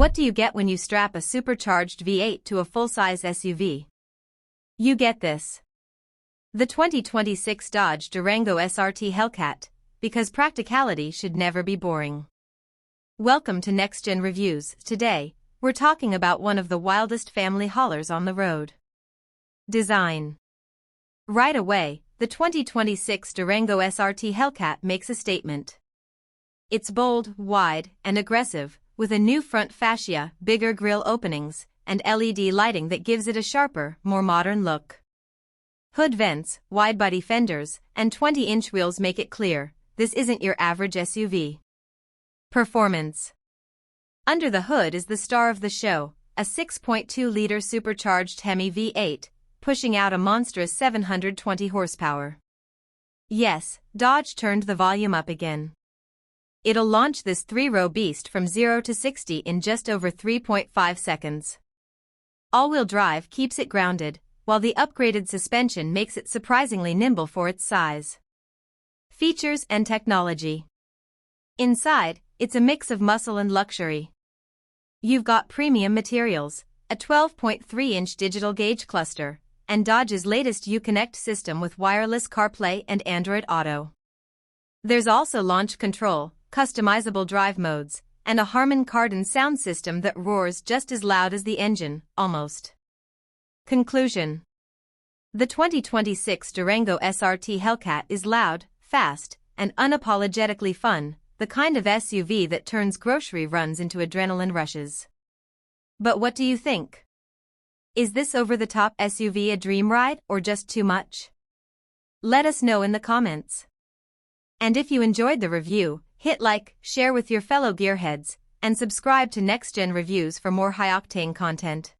What do you get when you strap a supercharged V8 to a full-size SUV? You get this. The 2026 Dodge Durango SRT Hellcat, because practicality should never be boring. Welcome to Next Gen Reviews. Today, we're talking about one of the wildest family haulers on the road. Design. Right away, the 2026 Durango SRT Hellcat makes a statement. It's bold, wide, and aggressive, with a new front fascia, bigger grille openings, and LED lighting that gives it a sharper, more modern look. Hood vents, wide body fenders, and 20-inch wheels make it clear, this isn't your average SUV. Performance. Under the hood is the star of the show, a 6.2-liter supercharged HEMI V8, pushing out a monstrous 720 horsepower. Yes, Dodge turned the volume up again. It'll launch this three-row beast from 0 to 60 in just over 3.5 seconds. All-wheel drive keeps it grounded, while the upgraded suspension makes it surprisingly nimble for its size. Features and technology. Inside, it's a mix of muscle and luxury. You've got premium materials, a 12.3-inch digital gauge cluster, and Dodge's latest Uconnect system with wireless CarPlay and Android Auto. There's also launch control, customizable drive modes, and a Harman Kardon sound system that roars just as loud as the engine, almost. Conclusion. The 2026 Durango SRT Hellcat is loud, fast, and unapologetically fun, the kind of SUV that turns grocery runs into adrenaline rushes. But what do you think? Is this over-the-top SUV a dream ride or just too much? Let us know in the comments. And if you enjoyed the review, hit like, share with your fellow gearheads, and subscribe to Next Gen Reviews for more high-octane content.